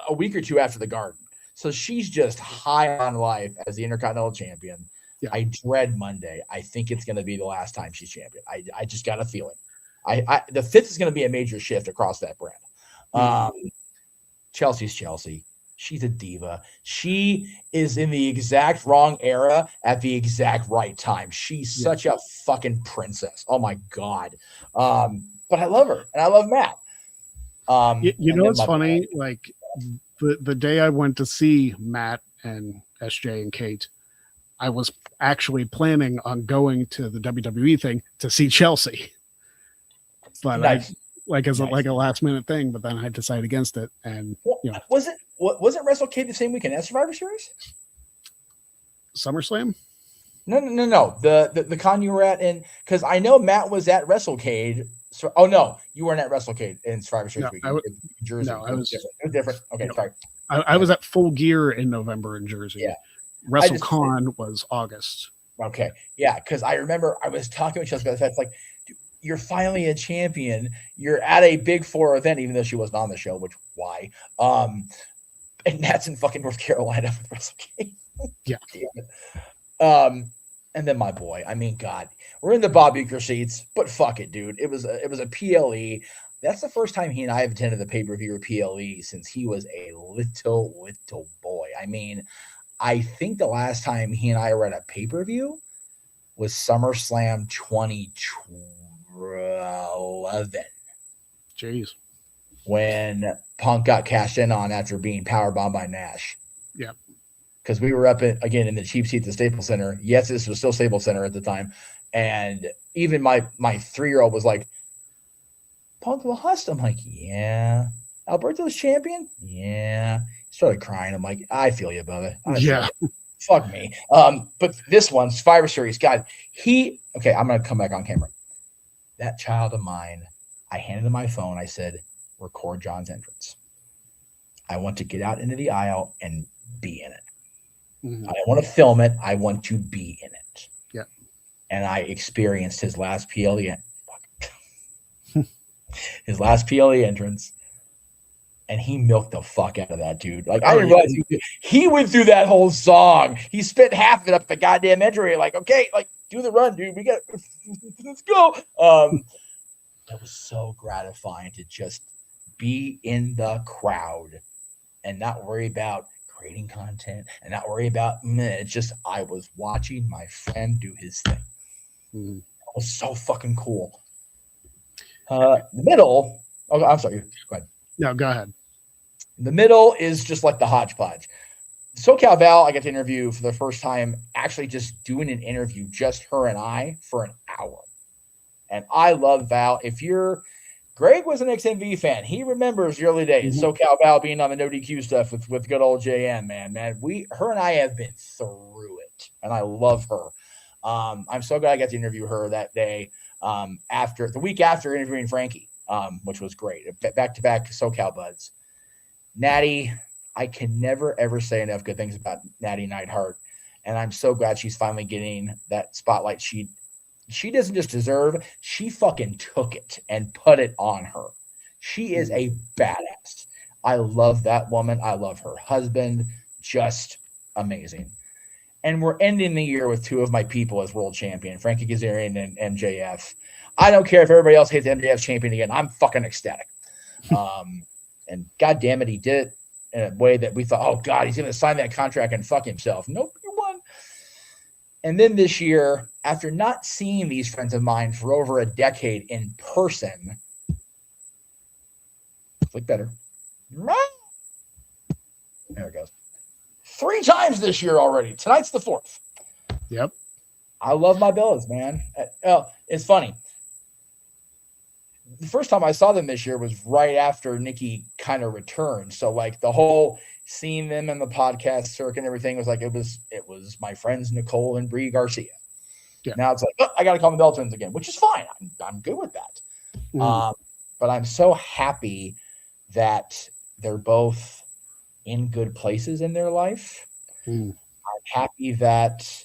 a week or two after the Garden. So she's just high on life as the Intercontinental Champion. Yeah. I dread Monday. I think it's going to be the last time she's champion. I just got a feeling. The 5th is going to be a major shift across that brand. Chelsea's Chelsea. She's a diva. She is in the exact wrong era at the exact right time. She's such a fucking princess. Oh my God. But I love her and I love Matt. You know, it's funny. Like the day I went to see Matt and SJ and Kate, I was actually planning on going to the WWE thing to see Chelsea, but nice. As a last minute thing. But then I decided against it, and wasn't WrestleCade the same weekend as Survivor Series? SummerSlam? No. The con you were at, because I know Matt was at WrestleCade. So, oh no, you weren't at WrestleCade in Survivor Series weekend. Jersey. No, it was different. It was different. Okay, sorry. I was at Full Gear in November in Jersey. Yeah. WrestleCon was August. Okay. Yeah, because I remember I was talking with Chelsea about the fact, like, you're finally a champion. You're at a Big Four event, even though she wasn't on the show, which why? And that's in fucking North Carolina with WrestleCade. Yeah. And then my boy, I mean, God, we're in the Bob Uecker seats, but fuck it, dude. It was a PLE. That's the first time he and I have attended the pay-per-view or PLE since he was a little boy. I mean, I think the last time he and I were at a pay-per-view was SummerSlam 2011. Jeez. When Punk got cashed in on after being powerbombed by Nash. Yeah. Because we were up again in the cheap seats at Staples Center. Yes, this was still Staples Center at the time. And even my 3-year-old was like, Punk lost. I'm like, yeah. Alberto's champion? Yeah. He started crying. I'm like, I feel you, brother. Yeah. Fuck me. But this one, Survivor Series, God, I'm going to come back on camera. That child of mine, I handed him my phone. I said, record John's entrance. I want to get out into the aisle and be in it. Mm-hmm. I don't want to film it. I want to be in it. Yeah. And I experienced his last PLE. His last PLE entrance. And he milked the fuck out of that dude. Like, I didn't realize he went through that whole song. He spent half of it up the goddamn entry. Like, okay, like, do the run, dude. Let's go. It was so gratifying to just be in the crowd and not worry about creating content and not worry about it's just I was watching my friend do his thing. Mm-hmm. It was so fucking cool. The middle. Oh, I'm sorry. Go ahead. No, go ahead. The middle is just like the hodgepodge. SoCal Val, I got to interview for the first time, actually just doing an interview, just her and I, for an hour. And I love Val. Greg was an XMV fan. He remembers the early days. Mm-hmm. SoCal Val being on the no DQ stuff with good old JM, man. Her and I have been through it, and I love her. I'm so glad I got to interview her that day. after the week after interviewing Frankie, which was great. Back-to-back SoCal buds. Natty, I can never, ever say enough good things about Natty Neidhart. And I'm so glad she's finally getting that spotlight she doesn't just deserve. She fucking took it and put it on her. She is a badass. I love that woman. I love her husband. Just amazing. And we're ending the year with two of my people as world champion, Frankie Kazarian and MJF. I don't care if everybody else hates MJF's champion again. I'm fucking ecstatic. And God damn it, he did it in a way that we thought, oh God, he's going to sign that contract and fuck himself. Nope, you won. And then this year, after not seeing these friends of mine for over a decade in person, click better. There it goes. 3 times this year already. Tonight's the 4th. Yep. I love my Bellas, man. Oh, it's funny. The first time I saw them this year was right after Nikki kind of returned. So like the whole seeing them in the podcast circuit and everything was like, it was my friends, Nicole and Brie Garcia. Yeah. Now it's like, oh, I got to call them Bell Twins again, which is fine. I'm good with that. But I'm so happy that they're both in good places in their life. I'm happy that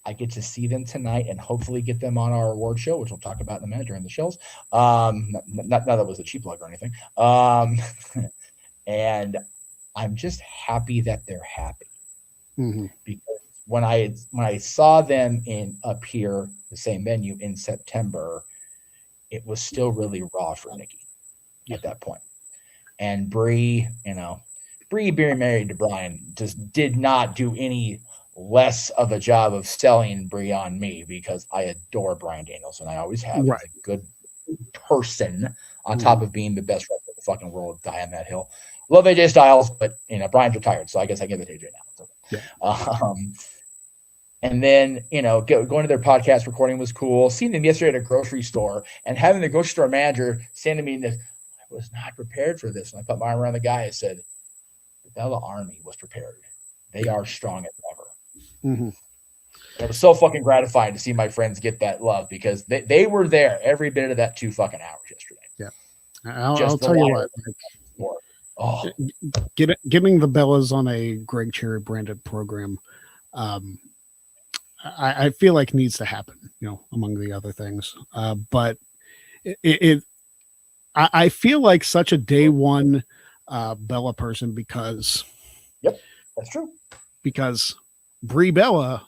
I get to see them tonight and hopefully get them on our award show, which we'll talk about in a minute during the shows. Not that was a cheap plug or anything. And I'm just happy that they're happy. Because when I saw them up here, the same venue in September, it was still really raw for Nikki at that point. And Brie, Brie being married to Brian just did not do any less of a job of selling Brie on me because I adore Brian Danielson. I always have. Right. He's a good person on top of being the best wrestler in the fucking world. Die on that hill. Love AJ Styles, but Brian's retired, so I guess I give it to AJ now. Okay. And then going to their podcast recording was cool. Seeing them yesterday at a grocery store and having the grocery store manager saying to me, "I was not prepared for this." And I put my arm around the guy and said, "The Bella Army was prepared. They are strong as ever." It was so fucking gratifying to see my friends get that love because they were there every bit of that 2 fucking hours yesterday. Yeah. I'll tell you what. Oh. Getting the Bellas on a Greg Cherry branded program, I feel like needs to happen, among the other things. But I feel like such a day one Bella person because. Yep, that's true. Because Brie Bella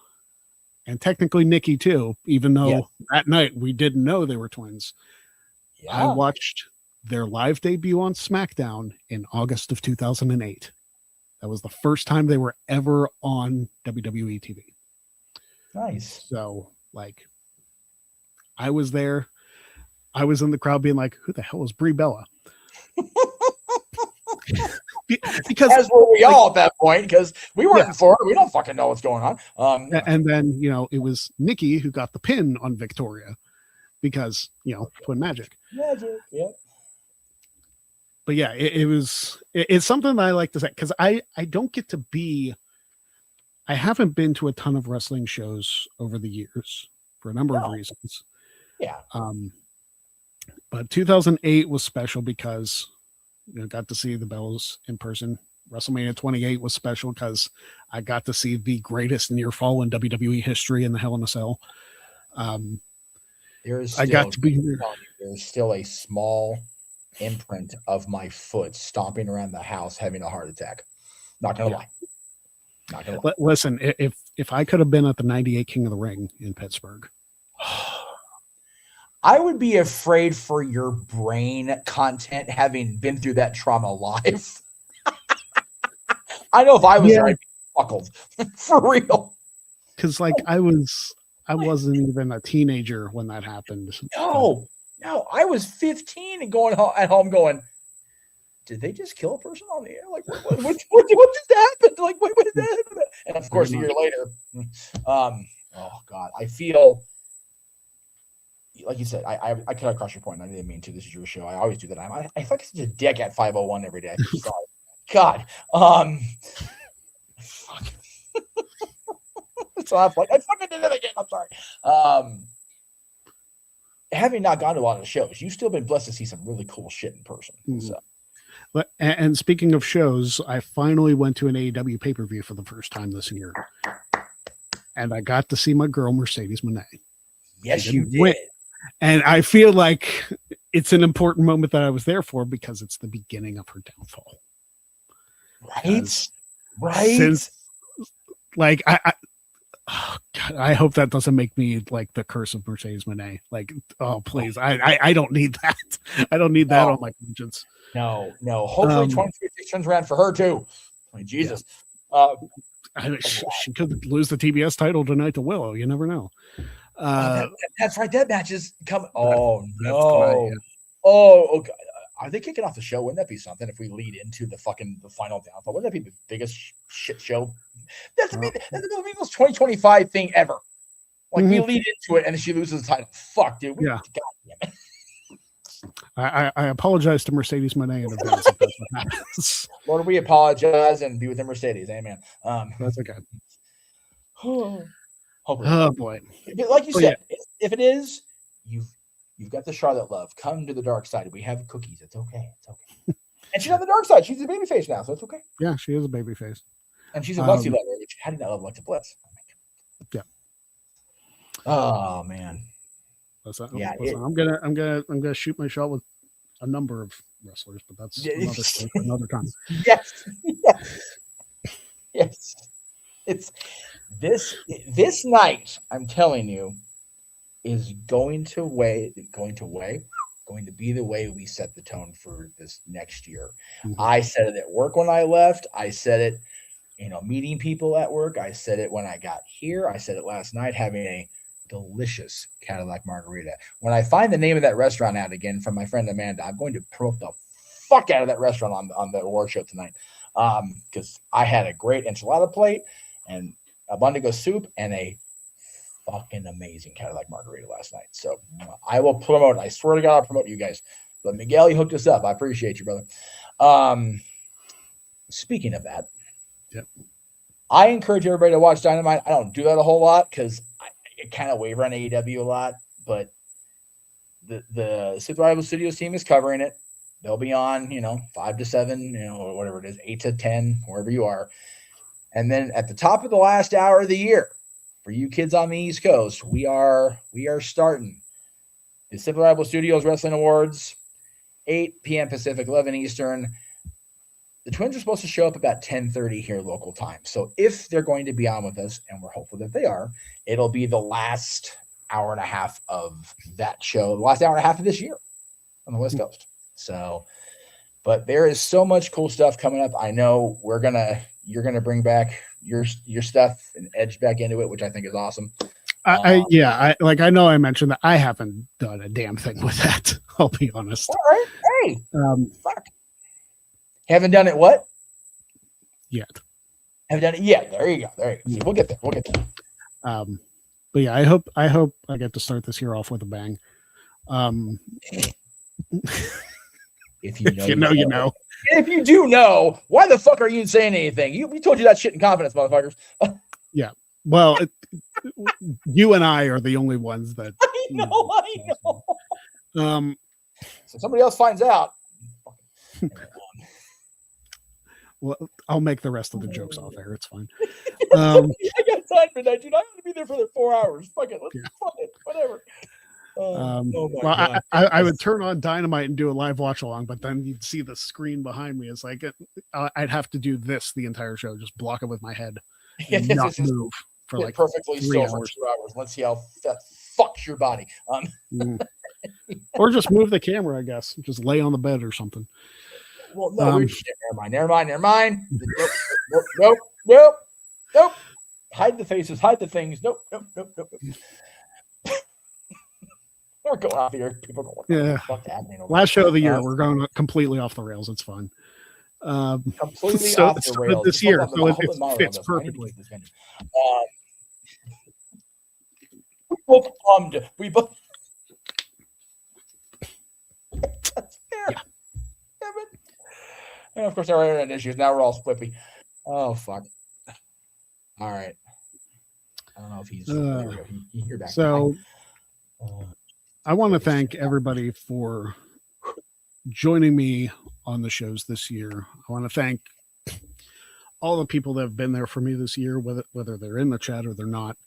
and technically Nikki too, even though that night we didn't know they were twins. Yeah. I watched their live debut on SmackDown in August of 2008. That was the first time they were ever on WWE TV. Nice. So, I was there. I was in the crowd being like, who the hell is Brie Bella? Because as were we all at that point, because we weren't in Florida. We don't fucking know what's going on. And then, it was Nikki who got the pin on Victoria because, Twin Magic. Magic, yeah. But yeah, it's something that I like to say because I don't get to I haven't been to a ton of wrestling shows over the years for a number of reasons. Yeah. But 2008 was special because got to see the Bellas in person. WrestleMania 28 was special because I got to see the greatest near fall in WWE history in the Hell in a Cell. There's still a small imprint of my foot stomping around the house having a heart attack. Not gonna lie. Listen, if I could have been at the 98 King of the Ring in Pittsburgh, I would be afraid for your brain content having been through that trauma live. I know if I was there, I'd be buckled for real. Because I wasn't even a teenager when that happened. No, I was 15 and going at home going, did they just kill a person on the air? What just happened? What did that happen? And of course, a year later, oh God, I feel. Like you said, I cut across your point. I didn't mean to. This is your show. I always do that. I feel like such a dick at 501 every day. Sorry. God. Fuck. So I fucking did it again. I'm sorry. having not gone to a lot of shows, you've still been blessed to see some really cool shit in person. Mhm. So But and speaking of shows, I finally went to an AEW pay per view for the first time this year, and I got to see my girl Mercedes Moné. yes, She you didn't win. did. And I feel like it's an important moment that I was there for because it's the beginning of her downfall. Right? Because Right? Since, like, oh God, I hope that doesn't make me like the curse of Mercedes Moné. Like, oh please, I don't need that. I don't need that No. on my conscience. No. Hopefully 2026 turns around for her too. Like, Jesus. She could lose the TBS title tonight to Willow. You never know. That's right. That match is coming. Oh, that's no. tonight, yeah. Oh, okay. Are they kicking off the show? Wouldn't that be something if we lead into the final downfall? Wouldn't that be the biggest shit show? That's the most 2025 thing ever. Like, we lead into it and she loses the title. Fuck, dude. Yeah. God damn it. I apologize to Mercedes Moné in advance if that's what happens. Lord, we apologize and be with the Mercedes. Amen. That's okay. Hopefully. Oh boy. But like you Oh, said, if it is, you've got the Charlotte love. Come to the dark side. We have cookies. It's okay. It's okay. And she's on the dark side. She's a babyface now, so it's okay. Yeah, she is a baby face. And she's a Lexi lover. Which, how did not love Alexa Bliss? Yeah. Oh man. Listen, Yeah, I'm gonna shoot my shot with a number of wrestlers, but that's another story for another time. Yes. It's this night, I'm telling you, is going to be the way we set the tone for this next year. Mhm. I said it at work when I left. I said it, meeting people at work. I said it when I got here. I said it last night, having a delicious Cadillac margarita. When I find the name of that restaurant out again from my friend Amanda, I'm going to promote the fuck out of that restaurant on the award show tonight. Because I had a great enchilada plate and a Bundigo soup and a fucking amazing Cadillac margarita last night. So I will promote. I swear to God, I'll promote you guys. But Miguel, you hooked us up. I appreciate you, brother. Speaking of that, yep. I encourage everybody to watch Dynamite. I don't do that a whole lot because I kind of waver on AEW a lot. But the Sith Rival Studios team is covering it. They'll be on, 5 to 7, or whatever it is, 8 to 10, wherever you are. And then at the top of the last hour of the year, for you kids on the East Coast, we are starting the Sith Rival Studios Wrestling Awards, 8 p.m. Pacific, 11 Eastern. The Twins are supposed to show up about 10:30 here local time. So if they're going to be on with us, and we're hopeful that they are, it'll be the last hour and a half of that show, the last hour and a half of this year on the West Coast. So, but there is so much cool stuff coming up. I know you're gonna bring back your stuff and edge back into it, which I think is awesome. I know I mentioned that I haven't done a damn thing with that. I'll be honest. All right. Hey, fuck. Haven't done it what? Yet. Haven't done it yet. There you go. See, we'll get there. But yeah, I hope I get to start this year off with a bang. If you know, you know. If you do know, why the fuck are you saying anything? We told you that shit in confidence, motherfuckers. Yeah. Well, you and I are the only ones that. I know. So somebody else finds out. Well, I'll make the rest of the jokes off air. It's fine. I got time for that, dude. I have to be there for the 4 hours. Fuck it. Fuck it. Whatever. I would turn on Dynamite and do a live watch along, but then you'd see the screen behind me. It's like I'd have to do this the entire show, just block it with my head and not move for like perfectly 3 still hours. for 2 hours. Let's see how that fucks your body. Or just move the camera, I guess. Just lay on the bed or something. Well, no, never mind. Nope. Hide the faces, hide the things. Nope. We're going off here. People don't Yeah. What's happening over Last show of the year, we're going completely off the rails. It's fun. Completely off the rails. This year, so it fits perfectly. We both bummed. We both. That's fair. Yeah. And of course, our internet issues. Now we're all flippy. Oh fuck! All right. I don't know if he's. You're back. So, I want to thank everybody for joining me on the shows this year. I want to thank all the people that have been there for me this year, whether they're in the chat or they're not.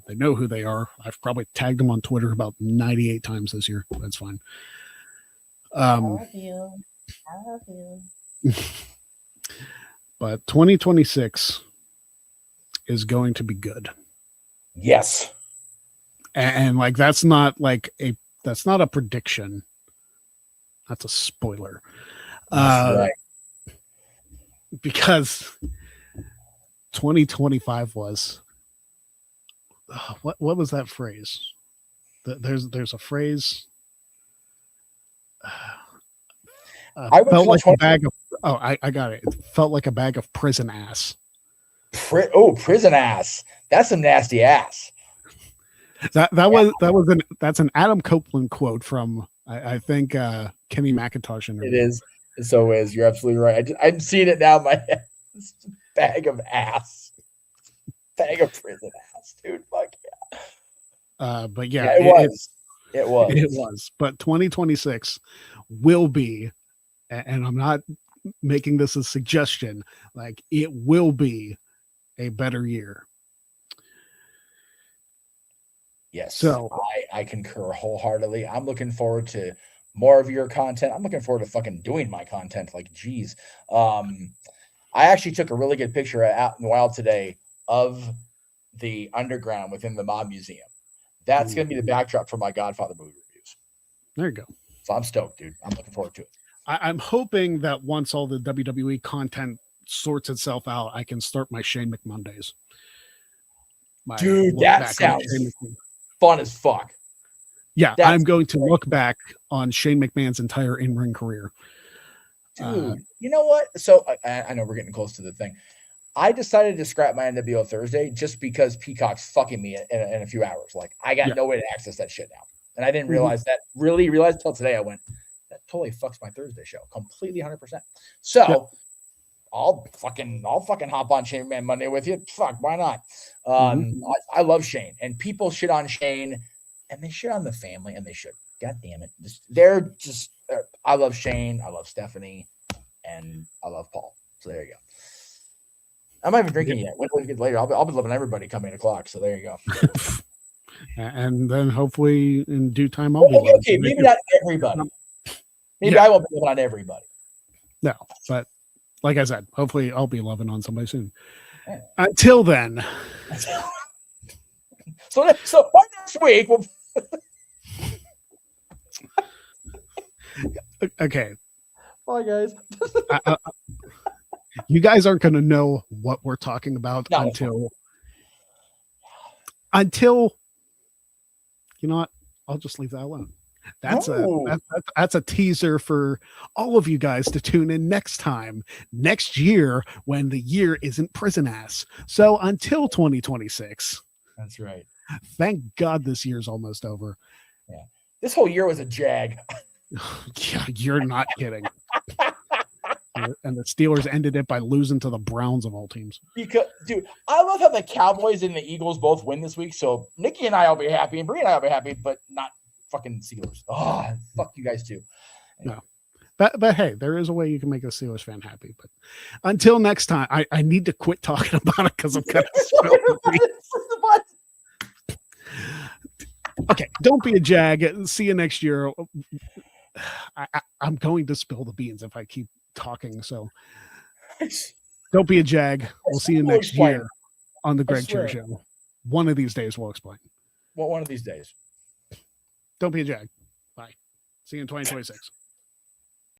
They know who they are. I've probably tagged them on Twitter about 98 times this year. That's fine. I love you. I love you. But 2026 is going to be good. Yes. And like that's not a prediction. That's a spoiler. That's right. Because 2025 was what was that phrase? There's a phrase. I would felt call like 20 a bag of. Oh, I got it. It felt like a bag of prison ass. Prison ass. That's some nasty ass. That's an Adam Copeland quote from I think Kenny McIntosh interview. It is. It so is. You're absolutely right. I'm seeing it now in my head. It's a bag of ass. Bag of prison ass, dude. Fuck yeah. But yeah, it was. It was. But 2026 will be, and I'm not making this a suggestion, like it will be a better year. Yes. So I concur wholeheartedly. I'm looking forward to more of your content. I'm looking forward to fucking doing my content. Like, geez. I actually took a really good picture out in the wild today of the underground within the Mob Museum. That's going to be the backdrop for my Godfather movie reviews. There you go. So I'm stoked, dude. I'm looking forward to it. I'm hoping that once all the WWE content sorts itself out, I can start my Shane McMondays. Dude, that sounds fun as fuck. Yeah, I'm going to look back on Shane McMahon's entire in-ring career. Dude, you know what? So I know we're getting close to the thing. I decided to scrap my NWO Thursday just because Peacock's fucking me in a few hours. Like, I got no way to access that shit now. And I didn't realize that, really realize until today. I went, that totally fucks my Thursday show completely 100%. So I'll fucking hop on Shane Man Monday with you. Fuck, why not? I love Shane, and people shit on Shane, and they shit on the family, and they should. God damn it. I love Shane. I love Stephanie, and I love Paul. So there you go. I'm not even drinking yet. When we get later, I'll be loving everybody come 8 o'clock. So there you go. And then hopefully in due time, I'll be okay. Maybe not everybody. Maybe I won't be loving on everybody. No, but like I said, hopefully I'll be loving on somebody soon. Yeah. Until then. So by next week, we'll. Okay. Bye, guys. You guys aren't going to know what we're talking about until you know what? I'll just leave that alone. That's a teaser for all of you guys to tune in next year when the year isn't prison ass. So until 2026. That's right. Thank God this year's almost over. Yeah. This whole year was a jag. Yeah, you're not kidding. And the Steelers ended it by losing to the Browns of all teams. Because, dude, I love how the Cowboys and the Eagles both win this week. So Nikki and I will be happy, and Bree and I will be happy, but not fucking Steelers. Oh, fuck you guys too. Anyway. No, but hey, there is a way you can make a Steelers fan happy. But until next time, I need to quit talking about it because I'm kind of okay. Don't be a jag. See you next year. I'm going to spill the beans if I keep talking. So don't be a jag. We'll see you next year on the Greg Chair Show. One of these days we'll explain. Well, one of these days. Don't be a jag. Bye. See you in 2026.